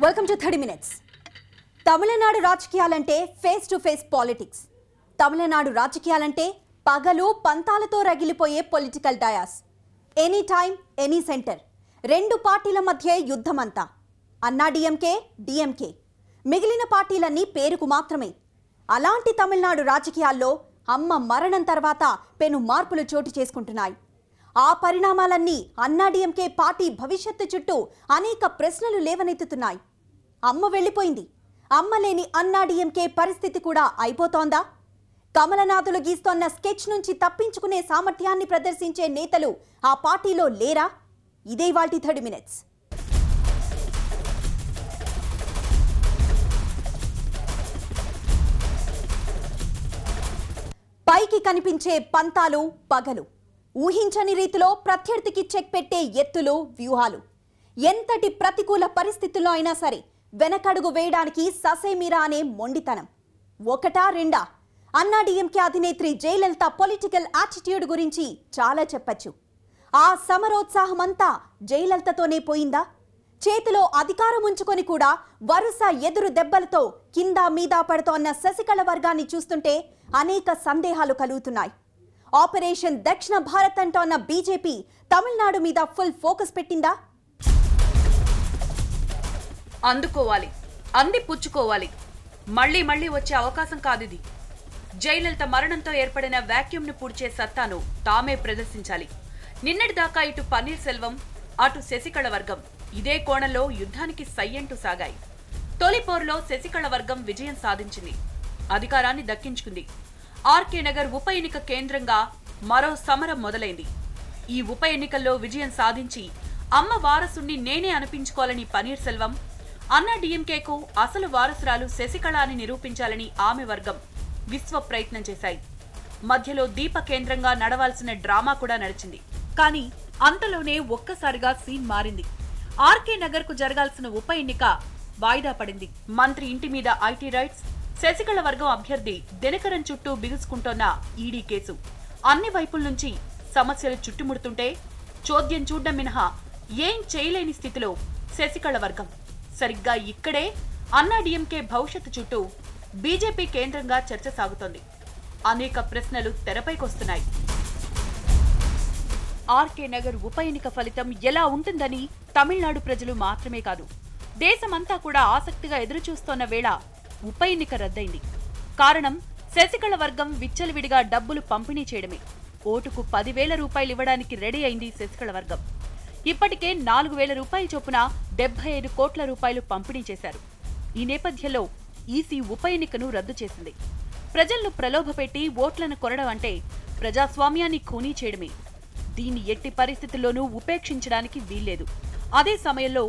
Welcome to 30 minutes. Tamil Nadu రాజకీయాలంటే face to face politics. Tamil Nadu రాజకీయాలంటే పగలు పంతాలతో రగిలిపోయే political dais. Any time any centre. రెండు పార్టీల మధ్య యుద్ధమంతా. అన్నా డిఎంకే, డిఎంకే, మిగిలిన పార్టీలన్నీ పేరుకు మాత్రమే. అలాంటి తమిళనాడు రాజకీయాల్లో అమ్మ మరణం తర్వాత పెను మార్పులు చోటు చేసుకుంటున్నాయి. ఆ పరిణామాలన్నీ అన్నా డిఎంకే పార్టీ భవిష్యత్తు చుట్టూ అనేక ప్రశ్నలు లేవనెత్తుతున్నాయి. అమ్మ వెళ్ళిపోయింది. అమ్మ లేని అన్నా డిఎంకే పరిస్థితి కూడా అయిపోతోందా? కమలనాథులు గీస్తోన్న స్కెచ్ నుంచి తప్పించుకునే సామర్థ్యాన్ని ప్రదర్శించే నేతలు ఆ పార్టీలో లేరా? ఇదే ఇవాల్టి 30 మినిట్స్. పైకి కనిపించే పంతాలు పగలు, ఊహించని రీతిలో ప్రత్యర్థికి చెక్ పెట్టే ఎత్తులు, వ్యూహాలు. ఎంతటి ప్రతికూల పరిస్థితుల్లో అయినా సరే వెనకడుగు వేయడానికి ససేమిరా అనే మొండితనం. ఒకటా రెండా? అన్నా డిఎంకే అధినేత్రి జయలలిత పొలిటికల్ యాటిట్యూడ్ గురించి చాలా చెప్పచ్చు. ఆ సమరోత్సాహమంతా జయలలితతోనే పోయిందా? చేతిలో అధికారం ఉంచుకొని కూడా వరుస ఎదురు దెబ్బలతో కింద మీద పడుతోన్న శశికళ వర్గాన్ని చూస్తుంటే అనేక సందేహాలు కలుగుతున్నాయి. ఆపరేషన్ దక్షిణ భారత్ అంటోన్న బీజేపీ తమిళనాడు మీద ఫుల్ ఫోకస్ పెట్టిందా? అందుకోవాలి, అంది పుచ్చుకోవాలి. మళ్లీ మళ్లీ వచ్చే అవకాశం కాదిది. జయలలిత మరణంతో ఏర్పడిన వాక్యూమ్ను పూడ్చే సత్తాను తామే ప్రదర్శించాలి. నిన్నటిదాకా ఇటు పన్నీర్ సెల్వం, అటు శశికళ వర్గం ఇదే కోణంలో యుద్ధానికి సయ్యంటూ సాగాయి. తొలి పోరులో శశికళ వర్గం విజయం సాధించింది, అధికారాన్ని దక్కించుకుంది. ఆర్కే నగర్ ఉప ఎన్నిక కేంద్రంగా మరో సమరం మొదలైంది. ఈ ఉప ఎన్నికల్లో విజయం సాధించి అమ్మ వారసుణ్ణి నేనే అనిపించుకోవాలని పన్నీర్ సెల్వం, అన్నా డిఎంకేకు అసలు వారసురాలు శశికళ అని నిరూపించాలని ఆమె వర్గం విశ్వ ప్రయత్నం చేశాయి. మధ్యలో దీప కేంద్రంగా నడవాల్సిన డ్రామా కూడా నడిచింది. కానీ అంతలోనే ఒక్కసారిగా సీన్ మారింది. ఆర్కే నగర్ కు జరగాల్సిన ఉప ఎన్నిక వాయిదా పడింది. మంత్రి ఇంటి మీద ఐటీ రైట్స్, శశికళ వర్గం అభ్యర్థి దినకరన్ చుట్టూ బిగుసుకుంటోన్న ఈడీ కేసు, అన్ని వైపుల నుంచి సమస్యలు చుట్టుముడుతుంటే చోద్యం చూడ్డం మినహా ఏం చేయలేని స్థితిలో శశికళ వర్గం. సరిగ్గా ఇక్కడే అన్నా డిఎంకే భవిష్యత్తు చుట్టూ బీజేపీ కేంద్రంగా చర్చ సాగుతోంది. అనేక ప్రశ్నలు తెరపైకొస్తున్నాయి. ఆర్కే నగర్ ఉప ఎన్నిక ఫలితం ఎలా ఉంటుందని తమిళనాడు ప్రజలు మాత్రమే కాదు, దేశమంతా కూడా ఆసక్తిగా ఎదురుచూస్తోన్న వేళ ఉప ఎన్నిక రద్దయింది. కారణం శశికళ వర్గం విచ్చలవిడిగా డబ్బులు పంపిణీ చేయడమే. ఓటుకు 10,000 రూపాయలు ఇవ్వడానికి రెడీ అయింది శశికళ వర్గం. ఇప్పటికే 4,000 రూపాయల చొప్పున 75 కోట్ల రూపాయలు పంపిణీ చేశారు. ఈ నేపథ్యంలో ఈసీ ఉప ఎన్నికను రద్దు చేసింది. ప్రజలను ప్రలోభపెట్టి ఓట్లను కొనడం అంటే ప్రజాస్వామ్యాన్ని ఖూనీ చేయడమే. దీన్ని ఎట్టి పరిస్థితుల్లోనూ ఉపేక్షించడానికి వీల్లేదు. అదే సమయంలో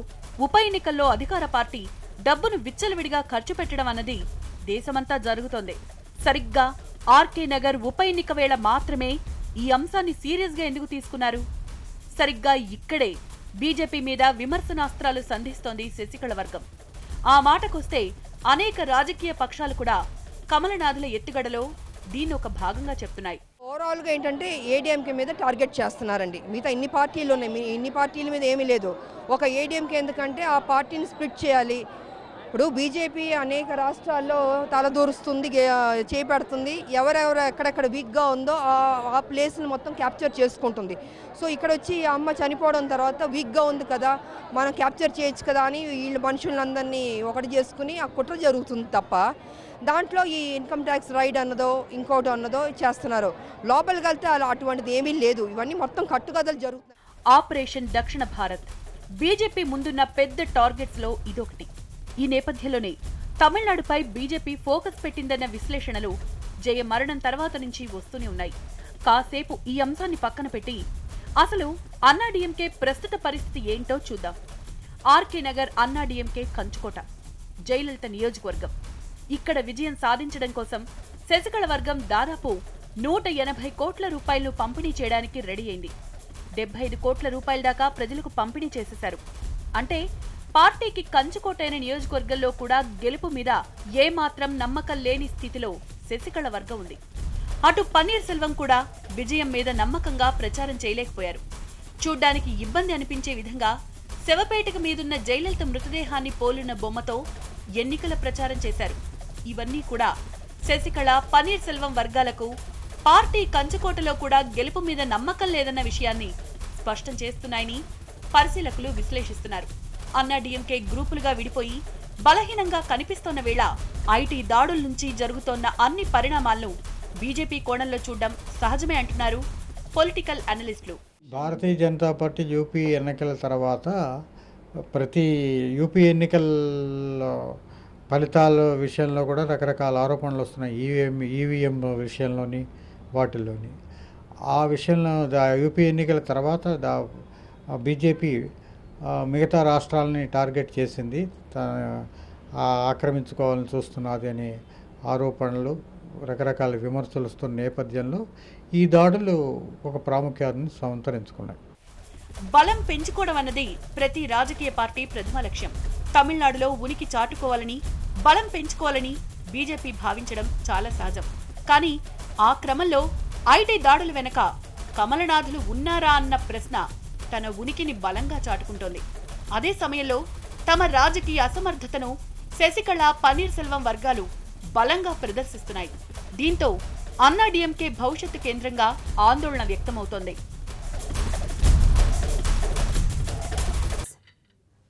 ఉప ఎన్నికల్లో అధికార పార్టీ డబ్బును విచ్చలవిడిగా ఖర్చు పెట్టడం అన్నది దేశమంతా జరుగుతోంది. సరిగ్గా ఆర్కే నగర్ ఉప ఎన్నిక వేళ మాత్రమే ఈ అంశాన్ని సీరియస్ గా ఎందుకు తీసుకున్నారు? సరిగ్గా ఇక్కడే బీజేపీ మీద విమర్శనాస్త్రాలు సంధిస్తోంది శశికళ వర్గం. ఆ మాటకొస్తే అనేక రాజకీయ పక్షాలు కూడా కమలనాథుల ఎత్తుగడలో దీన్ని ఒక భాగంగా చెప్తున్నాయి. ఓవరాల్గా ఏంటంటే ఏడీఎంకే మీద టార్గెట్ చేస్తున్నారండి. మిగతా ఇన్ని పార్టీలు ఉన్నాయి, ఇన్ని పార్టీల మీద ఏమీ లేదు. ఒక ఏడీఎంకే ఎందుకంటే ఆ పార్టీని స్ప్లిట్ చేయాలి. ఇప్పుడు బీజేపీ అనేక రాష్ట్రాల్లో తలదూరుస్తుంది, చేపడుతుంది. ఎవరెవరు ఎక్కడెక్కడ వీక్గా ఉందో ఆ ప్లేస్ని మొత్తం క్యాప్చర్ చేసుకుంటుంది. సో ఇక్కడ వచ్చి అమ్మ చనిపోవడం తర్వాత వీక్గా ఉంది కదా, మనం క్యాప్చర్ చేయొచ్చు కదా అని వీళ్ళ మనుషులందరినీ ఒకటి చేసుకుని ఆ కుట్ర జరుగుతుంది తప్ప దాంట్లో ఈ ఇన్కమ్ ట్యాక్స్ రైడ్ అన్నదో ఇంకోటి అన్నదో చేస్తున్నారు. లోపలికి వెళ్తే అటువంటిది ఏమీ లేదు. ఇవన్నీ మొత్తం కట్టుకథలు జరుగుతున్నాయి. ఆపరేషన్ దక్షిణ భారత్ బీజేపీ ముందున్న పెద్ద టార్గెట్స్ లో ఇదొకటి. ఈ నేపథ్యంలోనే తమిళనాడుపై బీజేపీ ఫోకస్ పెట్టిందన్న విశ్లేషణలు జయ మరణం తర్వాత నుంచి వస్తూనే ఉన్నాయి. కాసేపు ఈ అంశాన్ని పక్కన పెట్టి అసలు అన్నా డిఎంకే ప్రస్తుత పరిస్థితి ఏంటో చూద్దాం. ఆర్కే నగర్ అన్నా డిఎంకే కంచుకోట, జయలలిత నియోజకవర్గం. ఇక్కడ విజయం సాధించడం కోసం శశికళ వర్గం దాదాపు 180 కోట్ల రూపాయలను పంపిణీ చేయడానికి రెడీ అయింది. 75 కోట్ల రూపాయల దాకా ప్రజలకు పంపిణీ చేసేశారు. అంటే పార్టీకి కంచుకోటైన నియోజకవర్గంలో కూడా గెలుపు మీద ఏమాత్రం నమ్మకం లేని స్థితిలో శశికళ వర్గం ఉంది. అటు పన్నీర్ సెల్వం కూడా విజయం మీద నమ్మకంగా ప్రచారం చేయలేకపోయారు. చూడ్డానికి ఇబ్బంది అనిపించే విధంగా శవపేటకు మీదున్న జయలలిత మృతదేహాన్ని పోలిన బొమ్మతో ఎన్నికల ప్రచారం చేశారు. ఇవన్నీ కూడా శశికళ, పన్నీర్ సెల్వం వర్గాలకు పార్టీ కంచుకోటలో కూడా గెలుపు మీద నమ్మకం లేదన్న విషయాన్ని స్పష్టం చేస్తున్నాయని పరిశీలకులు విశ్లేషిస్తున్నారు. అన్నా డీఎంకే గ్రూపులుగా విడిపోయి బలహీనంగా కనిపిస్తోన్న వేళ ఐటీ దాడుల నుంచి జరుగుతోన్న అన్ని పరిణామాలను బీజేపీ కోణంలో చూడడం సహజమే అంటున్నారు political అనలిస్టులు. Bharatiya Janata party UP ఎన్నికల తర్వాత ప్రతి యూపీ ఎన్నికల ఫలితాల విషయంలో కూడా రకరకాల ఆరోపణలు వస్తున్నాయి. ఈవీఎం విషయంలోని వాటిల్లోని ఆ విషయంలో యూపీ ఎన్నికల తర్వాత బీజేపీ మిగతా రాష్ట్రాలని టార్గెట్ చేసింది, ఆక్రమించుకోవాలని చూస్తున్నది అనే ఆరోపణలు, రకరకాల విమర్శలు వస్తున్న నేపథ్యంలో ఈ దాడులు ఒక ప్రాముఖ్యాన్ని సంతరించుకున్నాయి. బలం పెంచుకోవడం అన్నది ప్రతి రాజకీయ పార్టీ ప్రథమ లక్ష్యం. తమిళనాడులో ఉనికి చాటుకోవాలని, బలం పెంచుకోవాలని బీజేపీ భావించడం చాలా సహజం. కానీ ఆ క్రమంలో ఐటీ దాడుల వెనక కమలనాథులు ఉన్నారా అన్న ప్రశ్న తన ఉనికిని బలంగా చాటుకుంటోంది. అదే సమయంలో తమ రాజకీయ అసమర్థతను శశికళ, పన్నీర్ సెల్వం వర్గాలు బలంగా ప్రదర్శిస్తున్నాయి. దీంతో అన్నా డీఎంకే భవిష్యత్తు కేంద్రంగా ఆందోళన వ్యక్తమవుతోంది.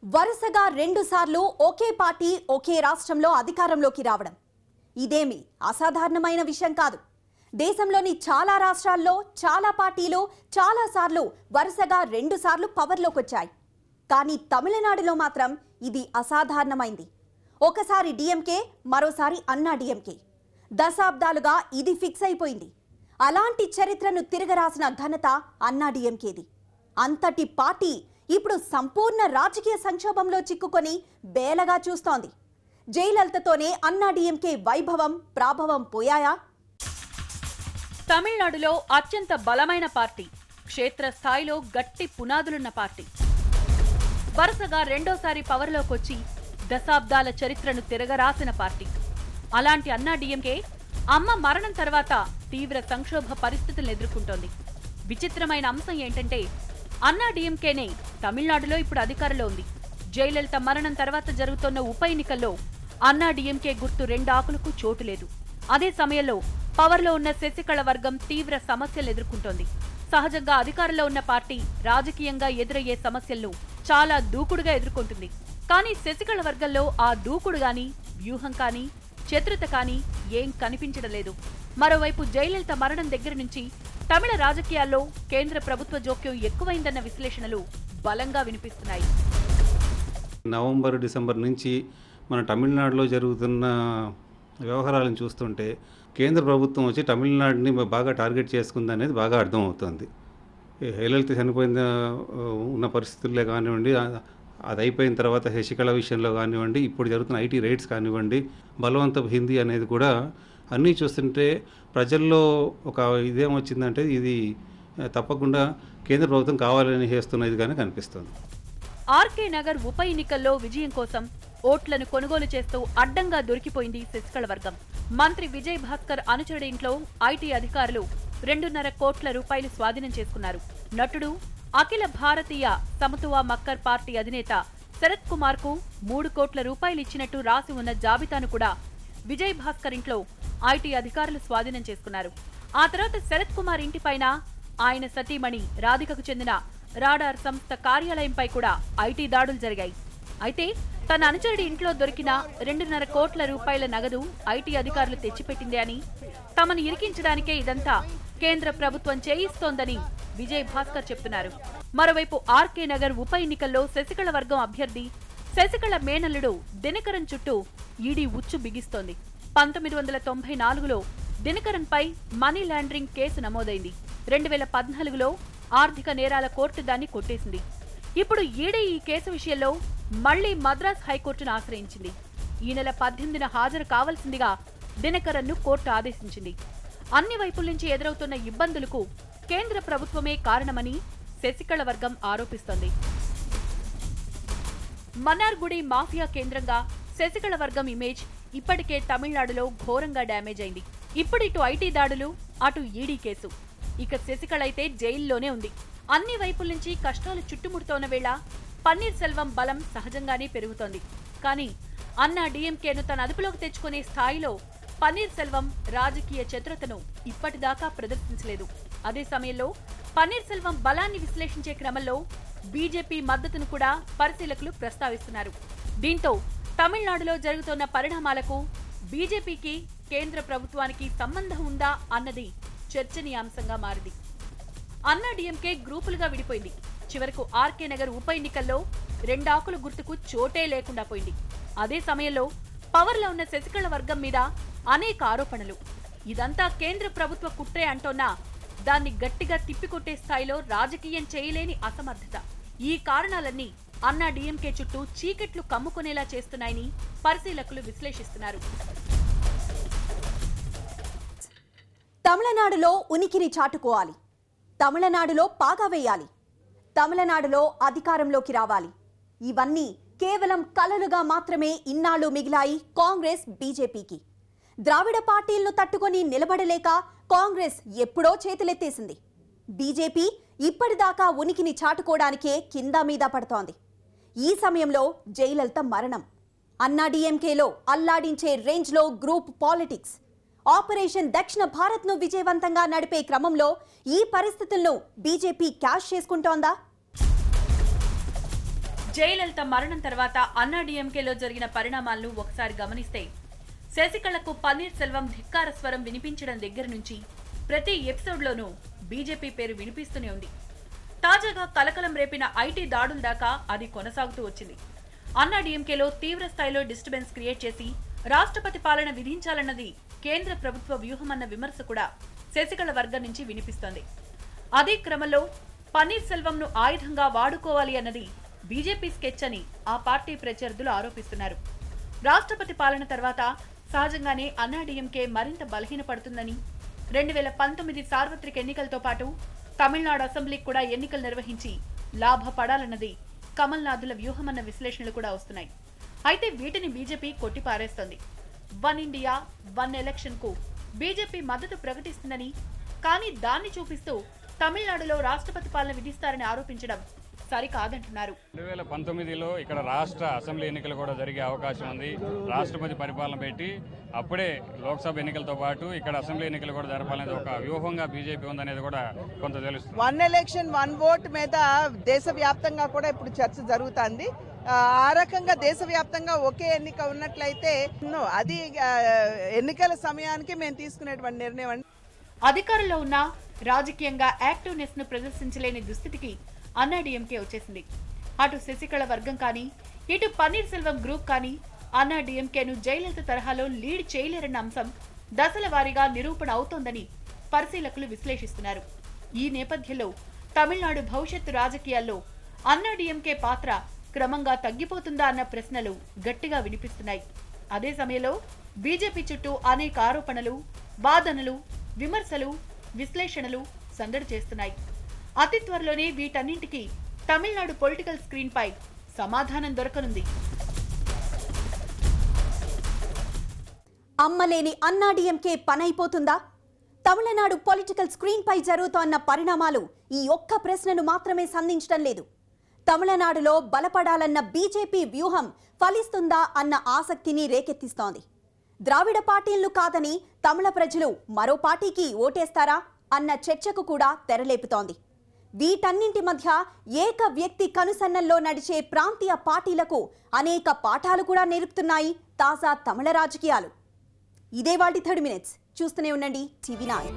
వరుసగా 2 సార్లు ఒకే పార్టీ ఒకే రాష్ట్రంలో అధికారంలోకి రావడం ఇదేమి అసాధారణమైన విషయం కాదు. దేశంలోని చాలా రాష్ట్రాల్లో చాలా పార్టీలు చాలా సార్లు వరుసగా 2 సార్లు పవర్లోకి వచ్చాయి. కానీ తమిళనాడులో మాత్రం ఇది అసాధారణమైంది. ఒకసారి డిఎంకే, మరోసారి అన్నా డిఎంకే. దశాబ్దాలుగా ఇది ఫిక్స్ అయిపోయింది. అలాంటి చరిత్రను తిరగరాసిన ఘనత అన్నా డిఎంకేది. అంతటి పార్టీ ఇప్పుడు సంపూర్ణ రాజకీయ సంక్షోభంలో చిక్కుకొని బేలగా చూస్తోంది. జయలలితతోనే అన్నా డిఎంకే వైభవం, ప్రాభవం పోయాయా? తమిళనాడులో అత్యంత బలమైన పార్టీ, క్షేత్రస్థాయిలో గట్టి పునాదులున్న పార్టీ, వరుసగా రెండోసారి పవర్లోకొచ్చి దశాబ్దాల చరిత్రను తిరగరాసిన పార్టీ. అలాంటి అన్నా డిఎంకే అమ్మ మరణం తర్వాత తీవ్ర సంక్షోభ పరిస్థితులను ఎదుర్కొంటోంది. విచిత్రమైన అంశం ఏంటంటే అన్నా డిఎంకేనే తమిళనాడులో ఇప్పుడు అధికారంలో ఉంది. జయలలిత మరణం తర్వాత జరుగుతున్న ఉప ఎన్నికల్లో అన్నా డిఎంకే గుర్తు 2 ఆకులకు చోటు లేదు. అదే సమయంలో పవర్లో ఉన్న శశికళ వర్గం తీవ్ర సమస్యలు ఎదుర్కొంటోంది. సహజంగా అధికారంలో ఉన్న పార్టీ రాజకీయంగా ఎదురయ్యే సమస్యలను చాలా దూకుడుగా ఎదుర్కొంటుంది. కానీ శశికళ వర్గంలో ఆ దూకుడు గాని, వ్యూహం కానీ, చతురత కానీ ఏం కనిపించడం లేదు. మరోవైపు జయలలిత మరణం దగ్గర నుంచి తమిళ రాజకీయాల్లో కేంద్ర ప్రభుత్వ జోక్యం ఎక్కువైందన్న విశ్లేషణలు బలంగా వినిపిస్తున్నాయి. నవంబర్, డిసెంబర్ నుంచి మన తమిళనాడులో జరుగుతున్న వ్యవహారాలను చూస్తుంటే కేంద్ర ప్రభుత్వం వచ్చి తమిళనాడుని బాగా టార్గెట్ చేసుకుందనేది బాగా అర్థమవుతుంది. జయలలిత చనిపోయిన ఉన్న పరిస్థితుల్లో కానివ్వండి, అది అయిపోయిన తర్వాత శశికళ విషయంలో కానివ్వండి, ఇప్పుడు జరుగుతున్న ఐటీ రైట్స్ కానివ్వండి, బలవంతపు హిందీ అనేది కూడా అన్నీ చూస్తుంటే ప్రజల్లో ఒక ఇదేమొచ్చిందంటే ఇది తప్పకుండా కేంద్ర ప్రభుత్వం కావాలని చేస్తున్నది కానీ కనిపిస్తుంది. ఆర్కే నగర్ ఉప ఎన్నికల్లో విజయం కోసం ఓట్లను కొనుగోలు చేస్తూ అడ్డంగా దొరికిపోయింది శశికళ వర్గం. మంత్రి విజయ్ భాస్కర్ అనుచరుడి ఇంట్లో ఐటీ అధికారులు 2.5 కోట్ల రూపాయలు స్వాధీనం చేసుకున్నారు. నటుడు అఖిల భారతీయ సమతువా మక్కర్ పార్టీ అధినేత శరత్ కుమార్ కు 3 కోట్ల రూపాయలు ఇచ్చినట్టు రాసి ఉన్న జాబితాను కూడా విజయ్ భాస్కర్ ఇంట్లో ఐటీ అధికారులు స్వాధీనం చేసుకున్నారు. ఆ తర్వాత శరత్ కుమార్ ఇంటిపైన ఆయన సతీమణి రాధికకు చెందిన రాడార్ సంస్థ కార్యాలయంపై కూడా ఐటీ దాడులు జరిగాయి. అయితే తన అనుచరుడి ఇంట్లో దొరికిన 2.5 కోట్ల రూపాయల నగదు ఐటీ అధికారులు తెచ్చిపెట్టిందే అని, తమను ఇరికించడానికే ఇదంతా కేంద్ర ప్రభుత్వం చేయిస్తోందని విజయ్ భాస్కర్ చెప్తున్నారు. మరోవైపు ఆర్కే నగర్ ఉప ఎన్నికల్లో శశికళ వర్గం అభ్యర్థి శశికళ మేనల్లుడు దినకరన్ చుట్టూ ఈడీ ఉచ్చు బిగిస్తోంది. 1994లో దినకరన్ పై మనీ లాండరింగ్ కేసు నమోదైంది. 2014లో ఆర్థిక నేరాల కోర్టు దాన్ని కొట్టేసింది. ఇప్పుడు ఈడీ ఈ కేసు విషయంలో మళ్లీ మద్రాస్ హైకోర్టును ఆశ్రయించింది. ఈ నెల 18న హాజరు కావాల్సిందిగా దినకరన్ను కోర్టు ఆదేశించింది. అన్ని వైపుల నుంచి ఎదురవుతున్న ఇబ్బందులకు కేంద్ర ప్రభుత్వమే కారణమని శశికళ వర్గం ఆరోపిస్తోంది. మన్నార్గుడి మాఫియా కేంద్రంగా శశికళ వర్గం ఇమేజ్ ఇప్పటికే తమిళనాడులో ఘోరంగా డ్యామేజ్ అయింది. ఇప్పుడు ఇటు ఐటీ దాడులు, అటు ఈడీ కేసు, ఇక శశికళ అయితే జైల్లోనే ఉంది. అన్ని వైపుల నుంచి కష్టాలు చుట్టుముడుతోన్న వేళ పన్నీర్ సెల్వం బలం సహజంగానే పెరుగుతోంది. కానీ అన్నా డీఎంకేను తన అదుపులోకి తెచ్చుకునే స్థాయిలో పన్నీర్ సెల్వం రాజకీయ చతురతను ఇప్పటిదాకా ప్రదర్శించలేదు. అదే సమయంలో పన్నీర్ సెల్వం బలాన్ని విశ్లేషించే క్రమంలో బీజేపీ మద్దతును కూడా పరిశీలకులు ప్రస్తావిస్తున్నారు. దీంతో తమిళనాడులో జరుగుతున్న పరిణామాలకు బీజేపీకి కేంద్ర ప్రభుత్వానికి సంబంధం ఉందా అన్నది చర్చనీయాంశంగా మారింది. అన్నా డీఎంకే గ్రూపులుగా విడిపోయింది. చివరకు ఆర్కే నగర్ ఉప ఎన్నికల్లో రెండాకుల గుర్తుకు చోటే లేకుండా పోయింది. అదే సమయంలో పవర్లో ఉన్న శశికళ వర్గం మీద అనేక ఆరోపణలు. ఇదంతా కేంద్ర ప్రభుత్వ కుట్రే అంటోన్నా దాన్ని గట్టిగా తిప్పికొట్టే స్థాయిలో రాజకీయం చేయలేని అసమర్థత. ఈ కారణాలన్నీ అన్నా డీఎంకే చుట్టూ చీకట్లు కమ్ముకునేలా చేస్తున్నాయని పరిశీలకులు విశ్లేషిస్తున్నారు. తమిళనాడులో ఉనికిని చాటుకోవాలి, తమిళనాడులో పాగా వేయాలి, తమిళనాడులో అధికారంలోకి రావాలి. ఇవన్నీ కేవలం కలలుగా మాత్రమే ఇన్నాళ్లు మిగిలాయి కాంగ్రెస్ బీజేపీకి. ద్రావిడ పార్టీలను తట్టుకొని నిలబడలేక కాంగ్రెస్ ఎప్పుడో చేతులెత్తేసింది. బీజేపీ ఇప్పటిదాకా ఉనికిని చాటుకోవడానికే కింద మీద పడుతోంది. ఈ సమయంలో జయలలిత మరణం అన్నా డీఎంకేలో అల్లాడించే రేంజ్లో గ్రూప్ పాలిటిక్స్. ఆపరేషన్ దక్షిణ భారత్ను విజయవంతంగా నడిపే క్రమంలో ఈ పరిస్థితులను బీజేపీ క్యాష్ చేసుకుంటోందా? జయలలిత మరణం తర్వాత అన్నా డీఎంకేలో జరిగిన పరిణామాలను ఒకసారి గమనిస్తే శశికళకు పన్నీర్ సెల్వం ధిక్కార స్వరం వినిపించడం దగ్గర నుంచి ప్రతి ఎపిసోడ్లోనూ బీజేపీ పేరు వినిపిస్తూనే ఉంది. తాజాగా కలకలం రేపిన ఐటీ దాడుల దాకా అది కొనసాగుతూ వచ్చింది. అన్నా డీఎంకేలో తీవ్ర స్థాయిలో డిస్టర్బెన్స్ క్రియేట్ చేసి రాష్ట్రపతి పాలన విధించాలన్నది కేంద్ర ప్రభుత్వ వ్యూహమన్న విమర్శ కూడా శశికళ వర్గం నుంచి వినిపిస్తోంది. అదే క్రమంలో పన్నీర్ సెల్వంను ఆయుధంగా వాడుకోవాలి అన్నది బీజేపీ స్కెచ్ అని ఆ పార్టీ ప్రత్యర్థులు ఆరోపిస్తున్నారు. రాష్ట్రపతి పాలన తర్వాత సహజంగానే అన్నా డీఎంకే మరింత బలహీనపడుతుందని, 2019 సార్వత్రిక ఎన్నికలతో పాటు తమిళనాడు అసెంబ్లీకి కూడా ఎన్నికలు నిర్వహించి లాభపడాలన్నది కమల్నాథుల వ్యూహమన్న విశ్లేషణలు కూడా వస్తున్నాయి. అయితే వీటిని బీజేపీ కొట్టిపారేస్తోంది. వన్ ఇండియా వన్ ఎలక్షన్ కు బీజేపీ మద్దతు ప్రకటిస్తుందని, కానీ దాన్ని చూపిస్తూ తమిళనాడులో రాష్ట్రపతి పాలన విధిస్తారని ఆరోపించడం సరికాదంటున్నారు. 2019లో ఇక్కడ రాష్ట్ర అసెంబ్లీ ఎన్నికలు కూడా జరిగే అవకాశం ఉంది. రాష్ట్రపతి పరిపాలన పెట్టి అప్పుడే లోక్సభ ఎన్నికలతో పాటు ఇక్కడ అసెంబ్లీ ఎన్నికలు కూడా జరపాలనేది ఒక వ్యూహంగా బీజేపీ ఉందనేది కూడా కొంత తెలుస్తుంది. వన్ ఎలక్షన్ వన్ ఓట్ మీద దేశవ్యాప్తంగా కూడా ఇప్పుడు చర్చ జరుగుతుంది. ఆ రకంగా దేశవ్యాప్తంగా ఒకే ఎన్నిక ఉన్నట్లయితే అది ఎన్నికల సమయానికి మేము తీసుకునేటువంటి నిర్ణయం అండి. అధికారంలో ఉన్న రాజకీయంగా యాక్టివ్నెస్ ను ప్రదర్శించలేని దుస్థితికి అన్నా డీఎంకే వచ్చేసింది. అటు శశికళ వర్గం కానీ, ఇటు పన్నీర్ సెల్వం గ్రూప్ కానీ అన్నా డీఎంకేను జయలలిత తరహాలో లీడ్ చేయలేరన్న అంశం దశల వారీగా నిరూపణ అవుతోందని పరిశీలకులు విశ్లేషిస్తున్నారు. ఈ నేపథ్యంలో తమిళనాడు భవిష్యత్తు రాజకీయాల్లో అన్నా డీఎంకే పాత్ర క్రమంగా తగ్గిపోతుందా అన్న ప్రశ్నలు గట్టిగా వినిపిస్తున్నాయి. అదే సమయంలో బీజేపీ చుట్టూ అనేక ఆరోపణలు, వాదనలు, విమర్శలు, విశ్లేషణలు సందడి చేస్తున్నాయి. అతి త్వరలోనే వీటన్నింటికీ తమిళనాడు పొలిటికల్ స్క్రీన్ పై సమాధానం దొరకనుంది. అమ్మలేని అన్నా డీఎంకే పనైపోతుందా? తమిళనాడు పొలిటికల్ స్క్రీన్ పై జరుగుతోన్న పరిణామాలు ఈ ఒక్క ప్రశ్నను మాత్రమే సంధించడం లేదు. తమిళనాడులో బలపడాలన్న బీజేపీ వ్యూహం ఫలిస్తుందా అన్న ఆసక్తిని రేకెత్తిస్తోంది. ద్రావిడ పార్టీలను కాదని తమిళ ప్రజలు మరో పార్టీకి ఓటేస్తారా అన్న చర్చకు కూడా తెరలేపుతోంది. వీటన్నింటి మధ్య ఏక వ్యక్తి కనుసన్నల్లో నడిచే ప్రాంతీయ పార్టీలకు అనేక పాఠాలు కూడా నేర్పుతున్నాయి తాజా తమిళ రాజకీయాలు. ఇదే వాటి 30 మినిట్స్. చూస్తూనే ఉండండి టీవీ 9.